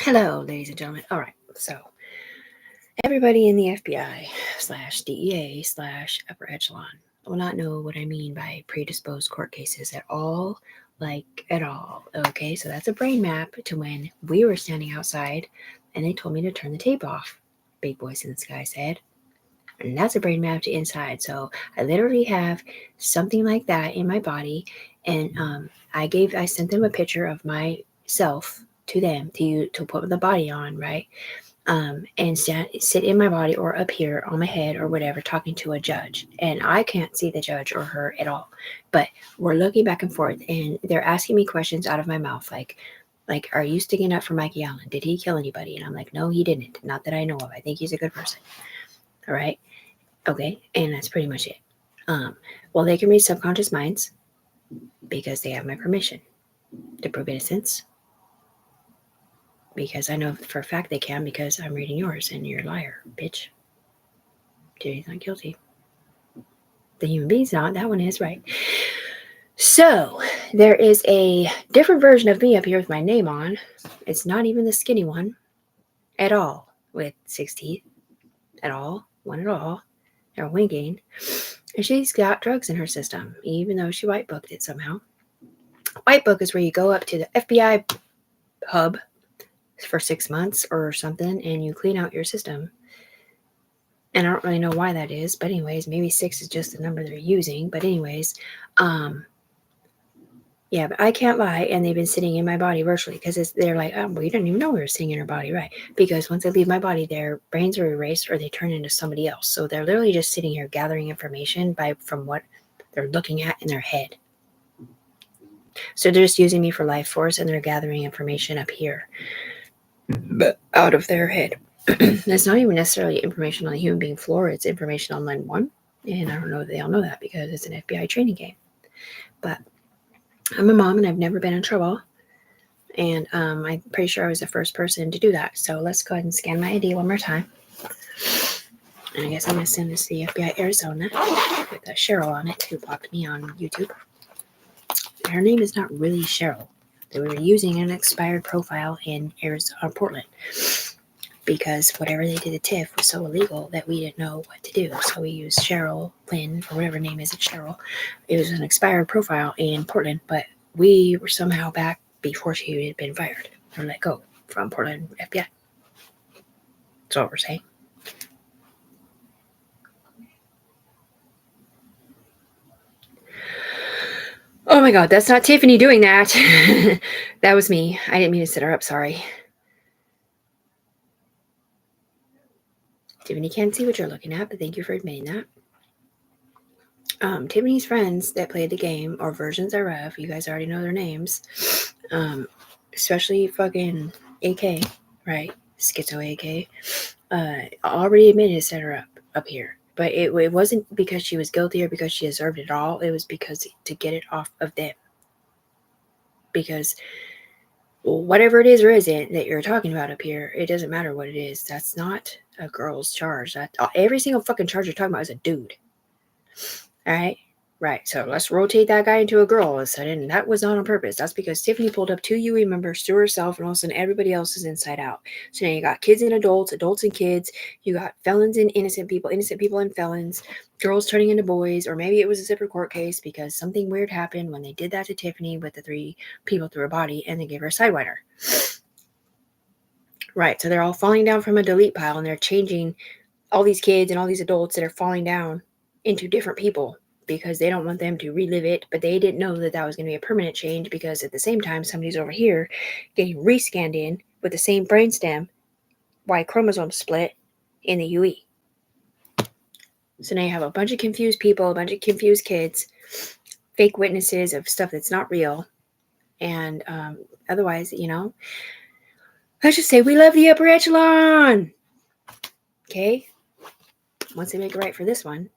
Hello, ladies and gentlemen. All right, so everybody in the FBI slash DEA slash upper echelon will not know what I mean by predisposed court cases at all, like at all. Okay, so that's a brain map to when we were standing outside and they told me to turn the tape off. Big voice in the sky said. And that's a brain map to inside. So I literally have something like that in my body, and I sent them a picture of myself to them to put the body on, right? And sit in my body or up here on my head or whatever, talking to a judge. And I can't see the judge or her at all, but we're looking back and forth, and they're asking me questions out of my mouth, like, are you sticking up for Mikey Allen? Did he kill anybody? And I'm like, no, he didn't. Not that I know of. I think he's a good person. All right. Okay. And that's pretty much it. Well, they can read subconscious minds because they have my permission to prove innocence. Because I know for a fact they can, because I'm reading yours and you're a liar, bitch. Judy's not guilty. The human being's not. That one is right. So there is a different version of me up here with my name on. It's not even the skinny one at all, with 6 teeth at all, one at all. They're winking. And she's got drugs in her system, even though she white booked it somehow. White book is where you go up to the FBI hub for 6 months or something, and you clean out your system. And I don't really know why that is, but anyways, maybe 6 is just the number they're using. But anyways, yeah, but I can't lie, and they've been sitting in my body virtually, because they're like, oh, we didn't even know we were sitting in our body, right? Because once they leave my body, their brains are erased or they turn into somebody else. So they're literally just sitting here gathering information from what they're looking at in their head. So they're just using me for life force, and they're gathering information up here, but out of their head. It's not even necessarily information on the human being floor. It's information on line 1. And I don't know if they all know that because it's an FBI training game. But I'm a mom and I've never been in trouble. And I'm pretty sure I was the first person to do that. So let's go ahead and scan my ID one more time. And I guess I'm going to send this to the FBI Arizona with Cheryl on it, who blocked me on YouTube. Her name is not really Cheryl. They were using an expired profile in Arizona, Portland, because whatever they did to Tiff was so illegal that we didn't know what to do. So we used Cheryl Lynn, or whatever name is it, Cheryl. It was an expired profile in Portland, but we were somehow back before she had been fired or let go from Portland FBI. That's all we're saying. Oh my God, that's not Tiffany doing that. That was me. I didn't mean to set her up, sorry. Tiffany can't see what you're looking at, but thank you for admitting that. Tiffany's friends that played the game, or versions thereof, you guys already know their names, especially fucking AK, right? Schizo AK, already admitted to set her up here. But it wasn't because she was guilty or because she deserved it all. It was because to get it off of them. Because whatever it is or isn't that you're talking about up here, it doesn't matter what it is. That's not a girl's charge. Every single fucking charge you're talking about is a dude. All right? Right. So let's rotate that guy into a girl all of a sudden. That was not on purpose. That's because Tiffany pulled up 2 UE members through herself, and all of a sudden everybody else is inside out. So now you got kids and adults and kids. You got felons and innocent people and felons, girls turning into boys, or maybe it was a separate court case because something weird happened when they did that to Tiffany with the 3 people through her body, and they gave her a sidewinder. Right. So they're all falling down from a delete pile, and they're changing all these kids and all these adults that are falling down into different people, because they don't want them to relive it, but they didn't know that that was going to be a permanent change, because at the same time, somebody's over here getting rescanned in with the same brainstem, Y chromosome split in the UE. So now you have a bunch of confused people, a bunch of confused kids, fake witnesses of stuff that's not real, and otherwise, let's just say we love the upper echelon. Okay? Once they make it right for this one,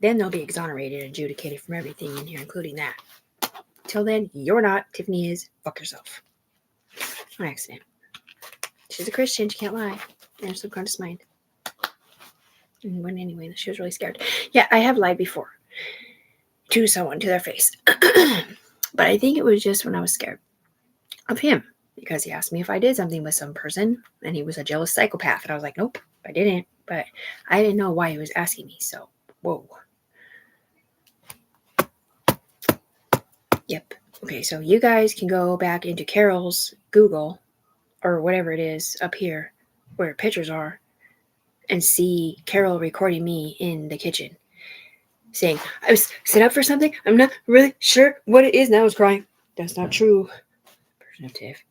then they'll be exonerated and adjudicated from everything in here, including that. Till then, you're not. Tiffany is. Fuck yourself. On accident. She's a Christian. She can't lie. In her subconscious mind. And when anyway, she was really scared. Yeah, I have lied before. To someone, to their face. But I think it was just when I was scared of him. because he asked me if I did something with some person, and he was a jealous psychopath. And I was like, nope, I didn't. But I didn't know why he was asking me. So, whoa. Yep. Okay, so you guys can go back into Carol's Google or whatever it is up here where pictures are and see Carol recording me in the kitchen saying, I was set up for something. I'm not really sure what it is. Now I was crying. That's not true. Person of Tiff.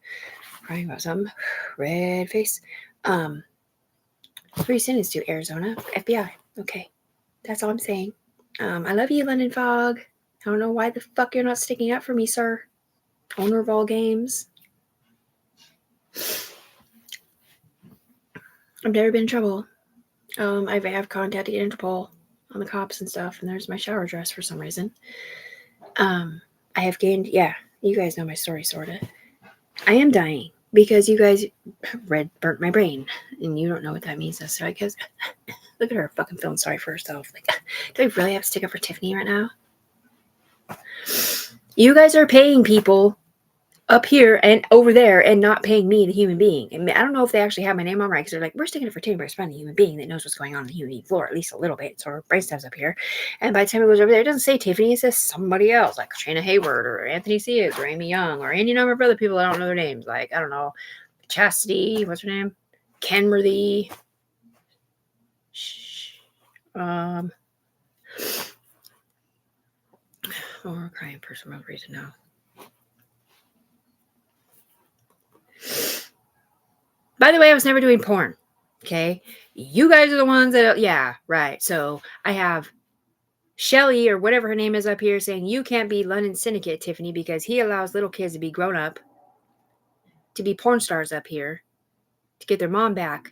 Crying about something. Red face. Free sentence to Arizona. FBI. Okay. That's all I'm saying. I love you, London Fog. I don't know why the fuck you're not sticking up for me, sir. Owner of all games. I've never been in trouble. I have contacted Interpol on the cops and stuff, and there's my shower dress for some reason. I have gained, yeah, you guys know my story, sort of. I am dying because you guys burnt my brain, and you don't know what that means necessarily, because look at her fucking feeling sorry for herself. Like, do I really have to stick up for Tiffany right now? You guys are paying people up here and over there and not paying me, the human being. And I don't know if they actually have my name on right, because they're like, we're sticking it for Tiffany, but it's finding the human being that knows what's going on the human being floor, at least a little bit. So her brainstem's up here. And by the time it goes over there, it doesn't say Tiffany, it says somebody else, like Shayna Hayward or Anthony Sears or Amy Young or any number of other people. I don't know their names. Like, I don't know, Chastity, what's her name? Kenworthy. Oh, we're crying for some reason now. By the way, I was never doing porn. Okay. You guys are the ones that, yeah, right. So I have Shelly or whatever her name is up here saying you can't be London Syndicate, Tiffany, because he allows little kids to be grown up, to be porn stars up here, to get their mom back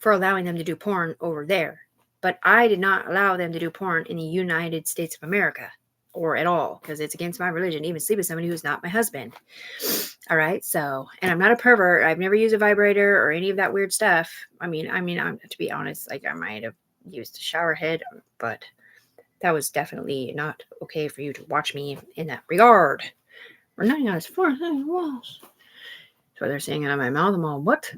for allowing them to do porn over there. But I did not allow them to do porn in the United States of America or at all, because it's against my religion to even sleep with somebody who's not my husband. All right. So, and I'm not a pervert. I've never used a vibrator or any of that weird stuff. I mean, I'm to be honest, like I might have used a shower head, but that was definitely not okay for you to watch me in that regard. We're not as far as it was. So they're saying it on my mouth. I'm all, what?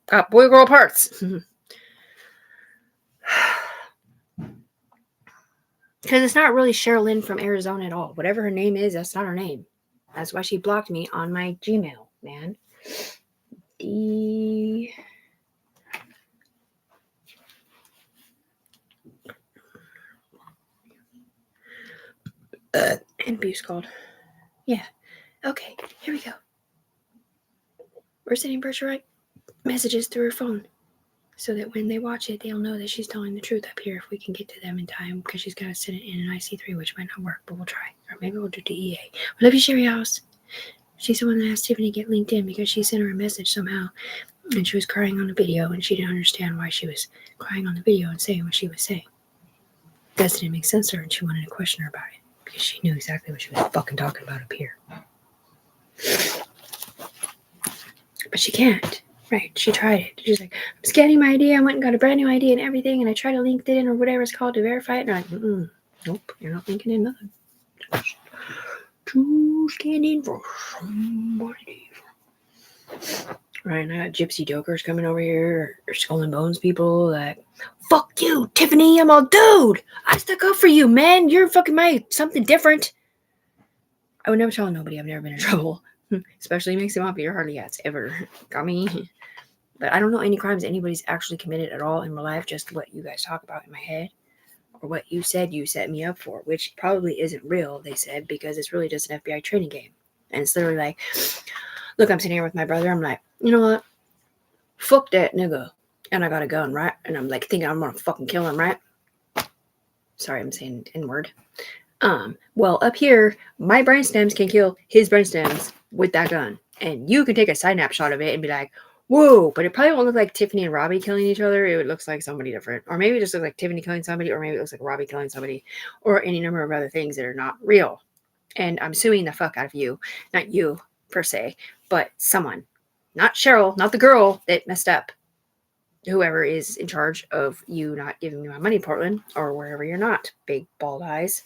Got boy girl parts. Because it's not really Sherilyn from Arizona at all. Whatever her name is, that's not her name. That's why she blocked me on my Gmail, man. And abuse called. Yeah. Okay, here we go. We're sending Bergerite messages through her phone so that when they watch it, they'll know that she's telling the truth up here if we can get to them in time, because she's got to send it in an IC3, which might not work, but we'll try. Or maybe we'll do DEA. We love you, Sherry House. She's the one that asked Tiffany to get LinkedIn because she sent her a message somehow, and she was crying on the video, and she didn't understand why she was crying on the video and saying what she was saying. That didn't make sense to her, and she wanted to question her about it because she knew exactly what she was fucking talking about up here. But she can't. Right, she tried it. She's like, I'm scanning my ID. I went and got a brand new ID and everything, and I tried to link it in or whatever it's called to verify it. And I'm like, nope, you're not linking in nothing. To scan in for somebody. Right, and I got gypsy jokers coming over here, or skull and bones people like, fuck you, Tiffany. I'm all, dude, I stuck up for you, man. You're fucking my something different. I would never tell nobody I've never been in trouble. Especially mixing them up. You're hardly has ever got me. But I don't know any crimes anybody's actually committed at all in my life, just what you guys talk about in my head, or what you said you set me up for, which probably isn't real, they said, because it's really just an FBI training game. And it's literally like, look, I'm sitting here with my brother. I'm like, you know what? Fuck that nigga. And I got a gun, right? And I'm like thinking I'm gonna fucking kill him, right? Sorry, I'm saying N-word. Well, up here, my brainstems can kill his brainstems with that gun. And you can take a side snapshot of it and be like, whoa, but it probably won't look like Tiffany and Robbie killing each other. It would look like somebody different. Or maybe it just looks like Tiffany killing somebody, or maybe it looks like Robbie killing somebody, or any number of other things that are not real. And I'm suing the fuck out of you. Not you, per se, but someone. Not Cheryl, not the girl that messed up. Whoever is in charge of you not giving me my money, Portland, or wherever you're not. Big bald eyes.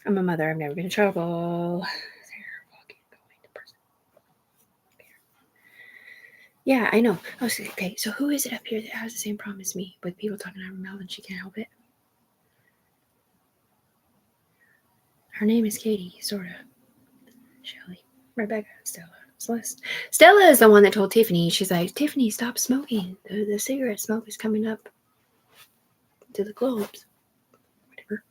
I'm a mother. I've never been in trouble. Yeah, I know. I was okay. So who is it up here that has the same problem as me with people talking out of her mouth and she can't help it? Her name is Katie, sort of. Shelly, Rebecca, Stella, Celeste. Stella is the one that told Tiffany. She's like, Tiffany, stop smoking. The cigarette smoke is coming up to the globes. Whatever.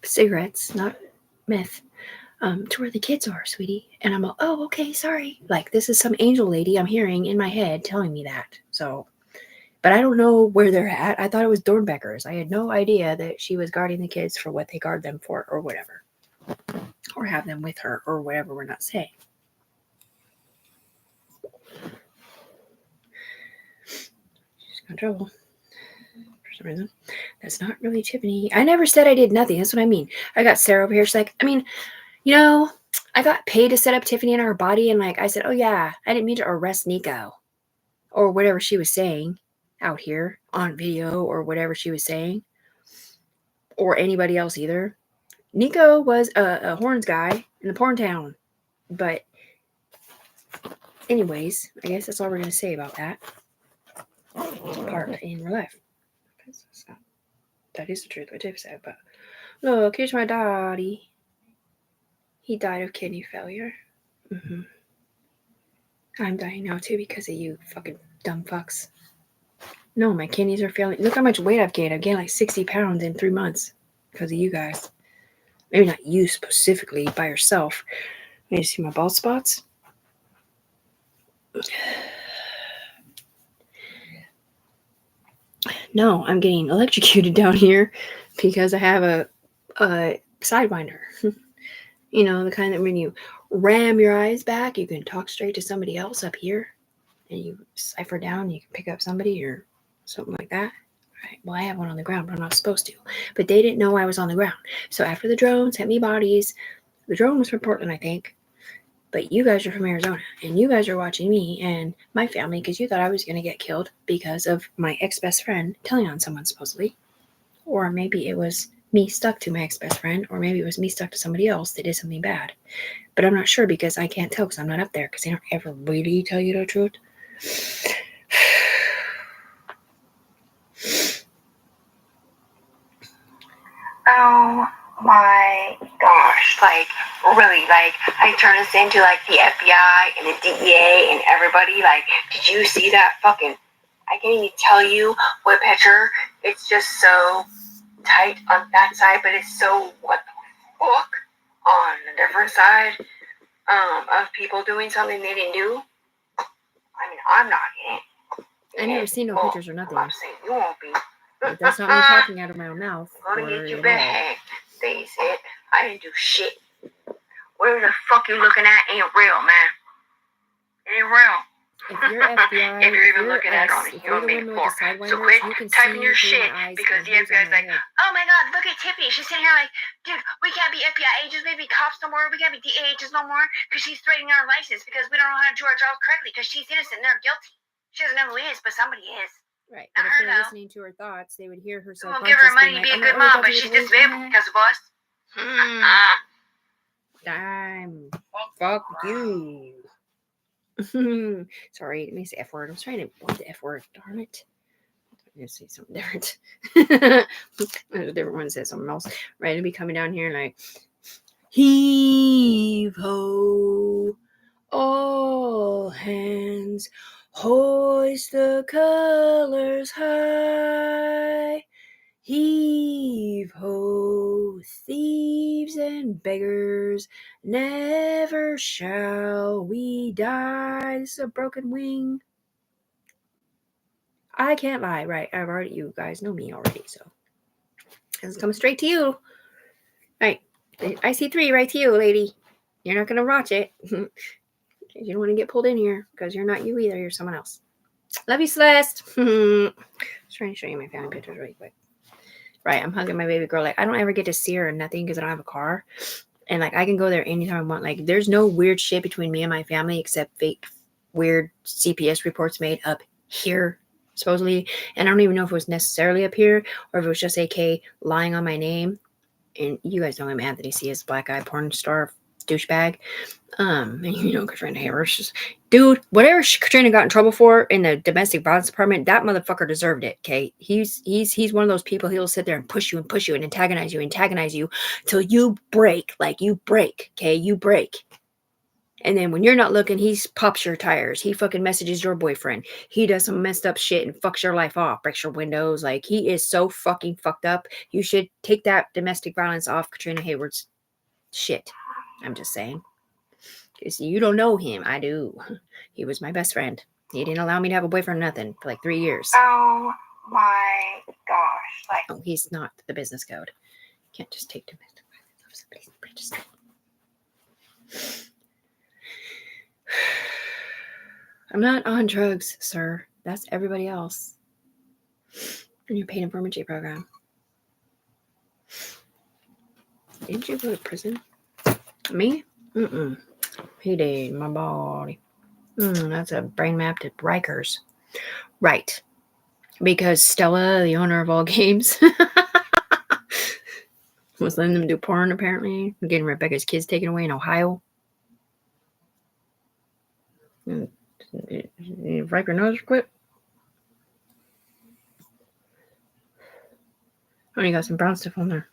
Cigarettes, not meth. To where the kids are, sweetie. And I'm like, oh, okay, sorry. Like, this is some angel lady I'm hearing in my head telling me that. So, but I don't know where they're at. I thought it was Dornbeckers. I had no idea that she was guarding the kids for what they guard them for or whatever. Or have them with her or whatever we're not saying. She's got trouble. For some reason. That's not really Tiffany. I never said I did nothing. That's what I mean. I got Sarah over here. She's like, I mean, you know, I got paid to set up Tiffany in her body. And like I said, oh yeah, I didn't mean to arrest Nico. Or whatever she was saying out here on video or whatever she was saying. Or anybody else either. Nico was a horns guy in the porn town. But anyways, I guess that's all we're going to say about that part in real life. That is the truth. I did say, but look, here's my daddy. He died of kidney failure. Mm-hmm. I'm dying now too because of you fucking dumb fucks. No, my kidneys are failing. Look how much weight I've gained. I've gained like 60 pounds in 3 months because of you guys. Maybe not you specifically by yourself. Need to see my bald spots? No, I'm getting electrocuted down here because I have a sidewinder. You know, the kind that when you ram your eyes back, you can talk straight to somebody else up here. And you cipher down, you can pick up somebody or something like that. Right. Well, I have one on the ground, but I'm not supposed to. But they didn't know I was on the ground. So after the drone sent me bodies, the drone was from Portland, I think. But you guys are from Arizona, and you guys are watching me and my family because you thought I was going to get killed because of my ex-best friend telling on someone, supposedly. Or maybe it was me stuck to my ex-best friend, or maybe it was me stuck to somebody else that did something bad. But I'm not sure because I can't tell because I'm not up there because they don't ever really tell you the truth. Oh my gosh, like really, like I turned this into like the FBI and the DEA and everybody. Like, did you see that fucking, I can't even tell you what picture. It's just so tight on that side, but it's so what the fuck on a different side of people doing something they didn't do. I mean, I'm not in it. I never seen no pictures or nothing. I'm saying you won't be. But that's not me talking out of my own mouth. I'm gonna get you back. Face it. I didn't do shit. Where the fuck you looking at ain't real, man. It ain't real. If you're FBI, if you're even looking at it on a human being before. So quit typing your shit because the FBI's like, oh my god, look at Tiffany. She's sitting here like, dude, we can't be FBI agents, we can't be cops no more, we can't be DA agents no more because she's threatening our license because we don't know how to do our job correctly because she's innocent and they're guilty. She doesn't know who he is, but somebody is. Right. But if they're listening to her thoughts, they would hear her so we'll give her money to be a good mom, but she's disabled because of us. Damn. Fuck you. Sorry, let me say F word. I was trying to avoid the F word. Darn it. I'm going to say something different. There's a different one that says something else. Right, to be coming down here and like, heave ho, all hands. Hoist the colors high, heave ho, thieves and beggars, never shall we die. This is a broken wing. I can't lie, right? You guys know me already, so it's coming straight to you. Right, I see 3 right to you, lady. You're not gonna watch it. You don't want to get pulled in here because you're not you either. You're someone else. Love you, Celeste. Just trying to show you my family pictures really quick. Right, I'm hugging my baby girl. Like, I don't ever get to see her or nothing because I don't have a car. And, like, I can go there anytime I want. Like, there's no weird shit between me and my family except fake, weird CPS reports made up here, supposedly. And I don't even know if it was necessarily up here or if it was just AK lying on my name. And you guys know him, Anthony C. is black eye porn star douchebag. And Katrina Hayward, dude, whatever Katrina got in trouble for in the domestic violence department, that motherfucker deserved it. Okay, he's one of those people. He'll sit there and push you and antagonize you till you break. Like you break. Okay, you break. And then when you're not looking, he pops your tires. He fucking messages your boyfriend. He does some messed up shit and fucks your life off, breaks your windows. Like, he is so fucking fucked up. You should take that domestic violence off Katrina Hayward's shit. I'm just saying. Because you don't know him. I do. He was my best friend. He didn't allow me to have a boyfriend or nothing for like 3 years. Oh my gosh. Oh, he's not the business code. You can't just take domestic violence off somebody's register. I'm not on drugs, sir. That's everybody else in your pain infirmity program. Didn't you go to prison? Me? He did. My body. That's a brain map to Rikers. Right. Because Stella, the owner of all games, was letting them do porn, apparently. Getting Rebecca's kids taken away in Ohio. Riker knows quit. Oh, you got some brown stuff on there.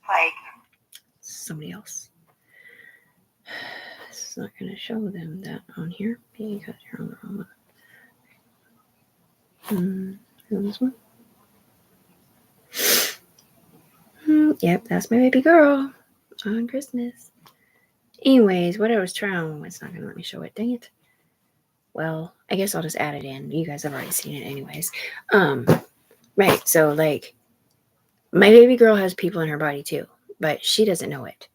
Like somebody else. It's not going to show them that on here because you're on the wrong one. This one? Yep, that's my baby girl on Christmas. Anyways, what I was trying, it's not going to let me show it. Dang it. Well, I guess I'll just add it in. You guys have already seen it anyways. Right. So, like, my baby girl has people in her body too, but she doesn't know it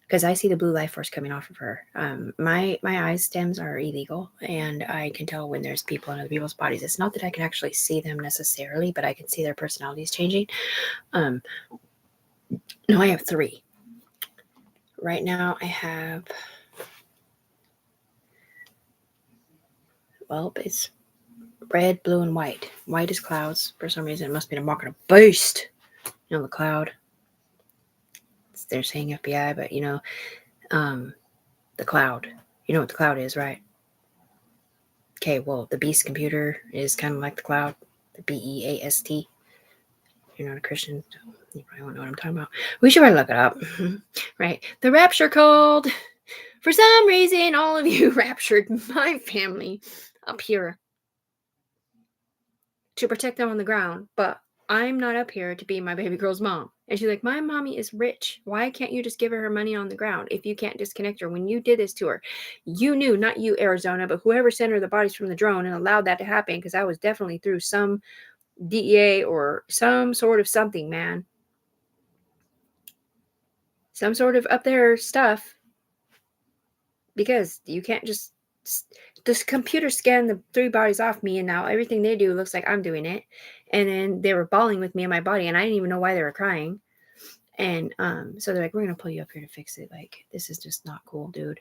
because I see the blue life force coming off of her. My eye stems are illegal, and I can tell when there's people in other people's bodies. It's not that I can actually see them necessarily, but I can see their personalities changing. No, I have 3. Right now, I have, well, it's red, blue, and white. White is clouds. For some reason, it must be the mark of the beast. The cloud. They're saying FBI, but the cloud. You know what the cloud is, right? Okay, well, the beast computer is kind of like the cloud. The BEAST. You're not a Christian, so you probably won't know what I'm talking about. We should probably look it up. Right. The rapture called. For some reason, all of you raptured my family up here to protect them on the ground, but I'm not up here to be my baby girl's mom. And she's like, my mommy is rich. Why can't you just give her money on the ground if you can't disconnect her? When you did this to her, you knew, not you, Arizona, but whoever sent her the bodies from the drone and allowed that to happen, because I was definitely through some DEA or some sort of something, man. Some sort of up there stuff. Because you can't just, this computer scanned the 3 bodies off me, and now everything they do looks like I'm doing it. And then they were bawling with me in my body, and I didn't even know why they were crying. And so they're like, we're going to pull you up here to fix it. Like, this is just not cool, dude.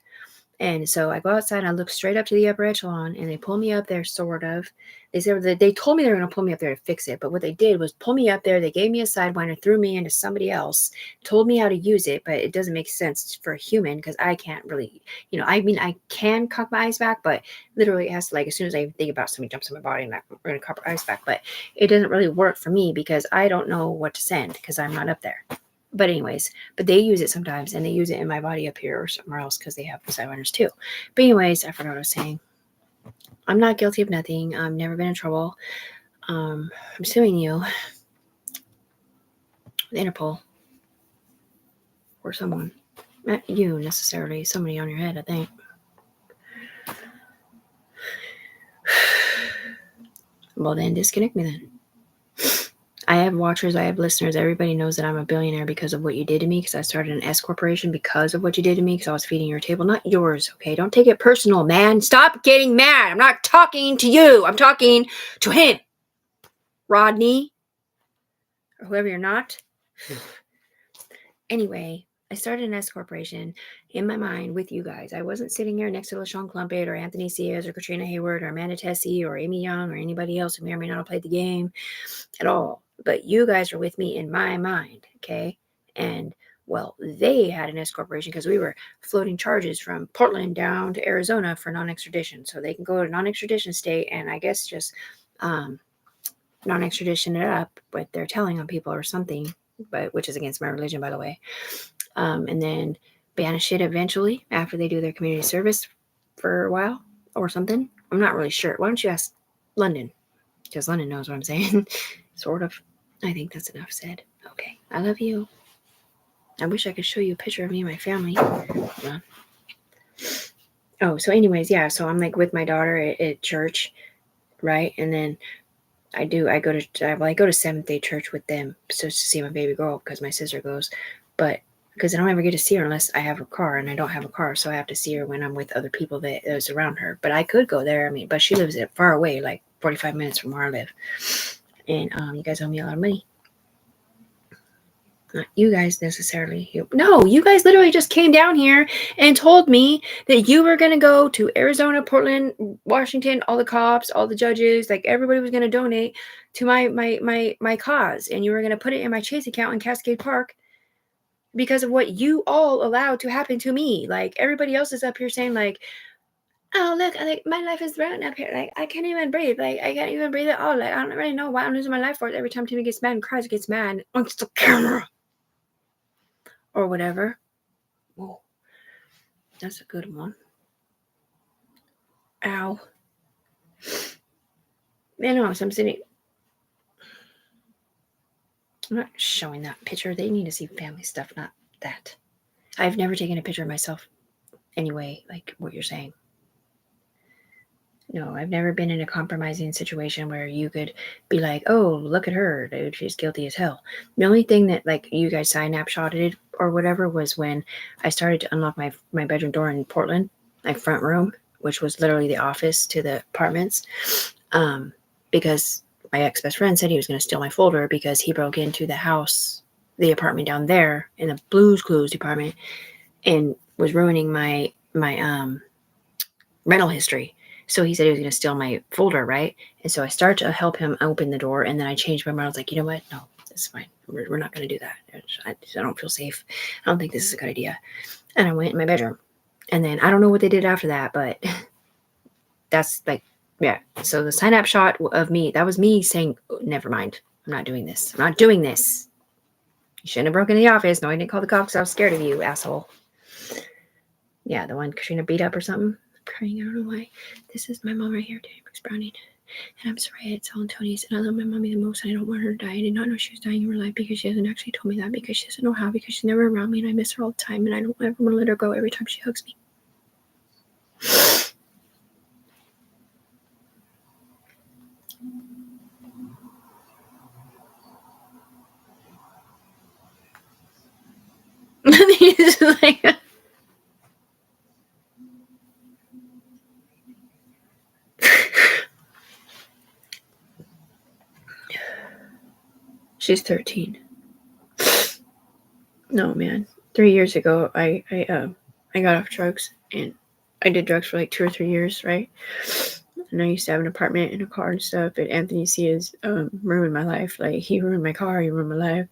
And so I go outside and I look straight up to the upper echelon, and they pull me up there, sort of. They said that they told me they were going to pull me up there to fix it. But what they did was pull me up there. They gave me a sidewinder, threw me into somebody else, told me how to use it. But it doesn't make sense for a human because I can't really, I can cock my eyes back, but literally it has to, like, as soon as I think about somebody jumps in my body, and I'm going to cock my eyes back. But it doesn't really work for me because I don't know what to send because I'm not up there. But anyways, but they use it sometimes, and they use it in my body up here or somewhere else because they have sidewinders too. But anyways, I forgot what I was saying. I'm not guilty of nothing. I've never been in trouble. I'm suing you, the Interpol, or someone. Not you necessarily. Somebody on your head, I think. Well, then disconnect me then. I have watchers, I have listeners. Everybody knows that I'm a billionaire because of what you did to me, because I started an S corporation because of what you did to me, because I was feeding your table, not yours, okay? Don't take it personal, man. Stop getting mad. I'm not talking to you. I'm talking to him. Rodney, or whoever you're not. Anyway, I started an S corporation in my mind with you guys. I wasn't sitting here next to LaShawn Clumpett or Anthony Ciaz or Katrina Hayward or Amanda Tessie or Amy Young or anybody else who may or may not have played the game at all. But you guys are with me in my mind, okay? And well, they had an S corporation because we were floating charges from Portland down to Arizona for non-extradition. So they can go to non-extradition state and I guess just non-extradition it up, but they're telling on people or something, but which is against my religion, by the way. And then banish it eventually after they do their community service for a while or something. I'm not really sure. Why don't you ask London? Because London knows what I'm saying. Sort of. I think that's enough said. Okay. I love you. I wish I could show you a picture of me and my family. Hold on. Oh, so anyways, yeah. So I'm like with my daughter at church, right? And then I go to Seventh-day church with them so to see my baby girl because my sister goes, but because I don't ever get to see her unless I have a car, and I don't have a car, so I have to see her when I'm with other people that is around her. But I could go there. I mean, but she lives far away, like 45 minutes from where I live, and you guys owe me a lot of money. Not you guys necessarily. No, you guys literally just came down here and told me that you were going to go to Arizona, Portland, Washington, all the cops, all the judges, like everybody was going to donate to my cause. And you were going to put it in my Chase account in Cascade Park because of what you all allowed to happen to me. Like everybody else is up here saying like, oh, look, like my life is ruined up here. Like I can't even breathe. Like I can't even breathe at all. Like I don't really know why I'm losing my life for it. Every time Timmy gets mad and cries, gets mad on the camera. Or whatever. Whoa. That's a good one. Ow. Man, so I'm sitting. I'm not showing that picture. They need to see family stuff, not that. I've never taken a picture of myself anyway, like what you're saying. No, I've never been in a compromising situation where you could be like, oh, look at her, dude, she's guilty as hell. The only thing that, like, you guys snapshotted or whatever was when I started to unlock my bedroom door in Portland, my front room, which was literally the office to the apartments, because my ex-best friend said he was going to steal my folder because he broke into the apartment down there in the Blues Clues department and was ruining my rental history. So he said he was going to steal my folder, right? And so I started to help him open the door, and then I changed my mind. I was like, you know what? No, it's fine. We're not going to do that. I don't feel safe. I don't think this is a good idea. And I went in my bedroom. And then I don't know what they did after that, but that's like, yeah. So the snapshot of me, that was me saying, oh, never mind. I'm not doing this. I'm not doing this. You shouldn't have broken the office. No, I didn't call the cops. I was scared of you, asshole. Yeah, the one Katrina beat up or something. Crying. I don't know why. This is my mom right here, Danny Brooks Browning. And I'm sorry it's all Tony's. And I love my mommy the most. And I don't want her to die. I did not know she was dying in real life because she hasn't actually told me that because she doesn't know how because she's never around me and I miss her all the time. And I don't ever want to let her go every time she hugs me. He's like... She's 13. No, man. 3 years ago, I got off drugs, and I did drugs for like 2 or 3 years, right? And I used to have an apartment and a car and stuff. But Anthony C has ruined my life. Like he ruined my car, he ruined my life.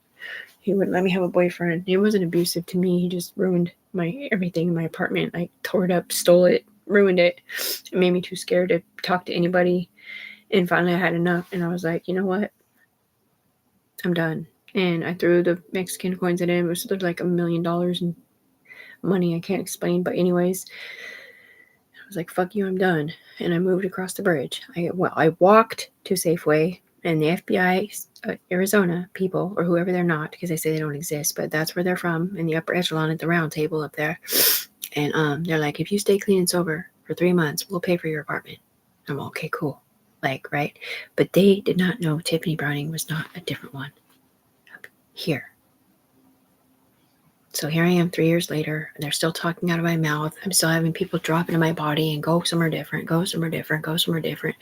He wouldn't let me have a boyfriend. He wasn't abusive to me. He just ruined my everything in my apartment. Like tore it up, stole it, ruined it. It made me too scared to talk to anybody. And finally, I had enough, and I was like, you know what? I'm done. And I threw the Mexican coins at him. It was like $1 million in money I can't explain. But anyways, I was like, fuck you, I'm done. And I moved across the bridge. I walked to Safeway, and the FBI, Arizona people, or whoever they're not, because they say they don't exist, but that's where they're from, in the upper echelon at the round table up there. And they're like, if you stay clean and sober for 3 months, we'll pay for your apartment. I'm okay, cool. Like, right? But they did not know Tiffany Browning was not a different one up here. So here I am 3 years later, and they're still talking out of my mouth. I'm still having people drop into my body and go somewhere different, go somewhere different, go somewhere different.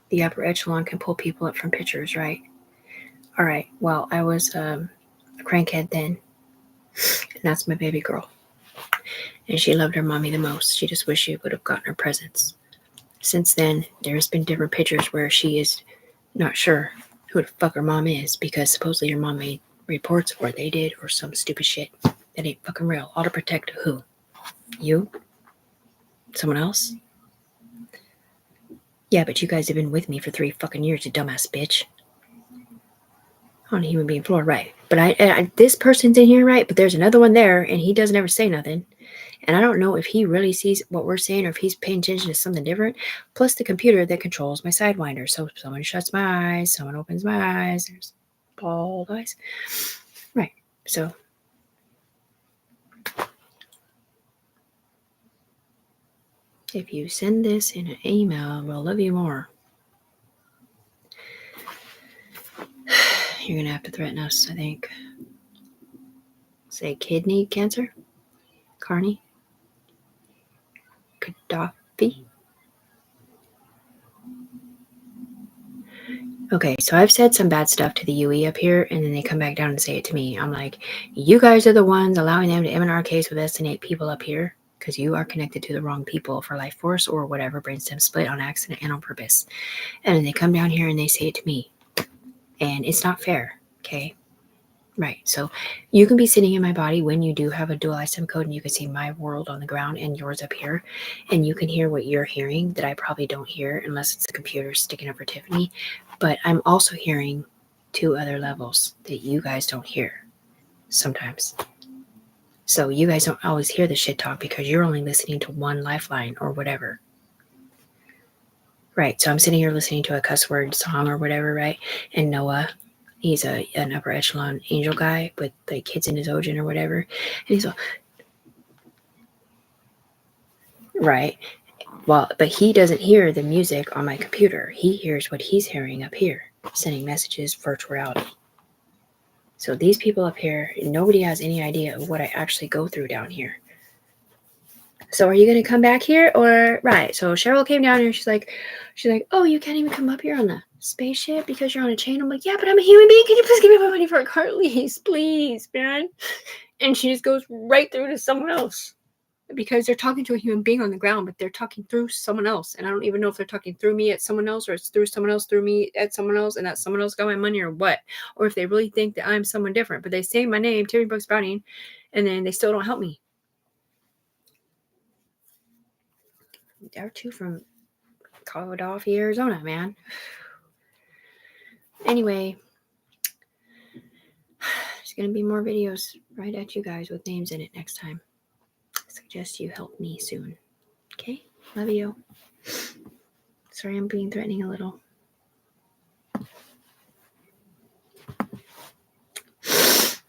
The upper echelon can pull people up from pictures, right? All right, well, I was a crankhead then, and that's my baby girl. And she loved her mommy the most. She just wished she would have gotten her presents. Since then, there's been different pictures where she is not sure who the fuck her mom is, because supposedly your mom made reports, or they did, or some stupid shit that ain't fucking real. All to protect who? You? Someone else? Yeah, but you guys have been with me for 3 fucking years, you dumbass bitch. On a human being floor, right? But I this person's in here, right? But there's another one there, and he doesn't ever say nothing. And I don't know if he really sees what we're saying or if he's paying attention to something different. Plus the computer that controls my sidewinder. So someone shuts my eyes, someone opens my eyes. There's bald eyes. Right. So if you send this in an email, we'll love you more. You're going to have to threaten us, I think. Say kidney cancer? Carney? Gaddafi? Okay, so I've said some bad stuff to the UE up here, and then they come back down and say it to me. I'm like, you guys are the ones allowing them to M&R case with S8 people up here, because you are connected to the wrong people for life force or whatever, brainstem split on accident and on purpose. And then they come down here and they say it to me. And it's not fair, okay? Right, so you can be sitting in my body when you do have a dual ISM code, and you can see my world on the ground and yours up here, and you can hear what you're hearing that I probably don't hear unless it's the computer sticking up for Tiffany. But I'm also hearing 2 other levels that you guys don't hear sometimes. So you guys don't always hear the shit talk because you're only listening to one lifeline or whatever. Right, so I'm sitting here listening to a cuss word song or whatever, right? And Noah, he's an upper echelon angel guy with like kids in his Ojin or whatever. And he's all, right. Well, but he doesn't hear the music on my computer. He hears what he's hearing up here, sending messages, virtual reality. So these people up here, nobody has any idea of what I actually go through down here. So are you going to come back here or right? So Cheryl came down here. She's like, oh, you can't even come up here on the spaceship because you're on a chain. I'm like, yeah, but I'm a human being. Can you please give me my money for a car lease, please, man? And she just goes right through to someone else because they're talking to a human being on the ground, but they're talking through someone else. And I don't even know if they're talking through me at someone else or it's through someone else through me at someone else and that someone else got my money or what. Or if they really think that I'm someone different, but they say my name, Terry Brooks Browning, and then they still don't help me. They're 2 from Philadelphia, Arizona, man. Anyway, there's going to be more videos right at you guys with names in it next time. I suggest you help me soon. Okay? Love you. Sorry I'm being threatening a little.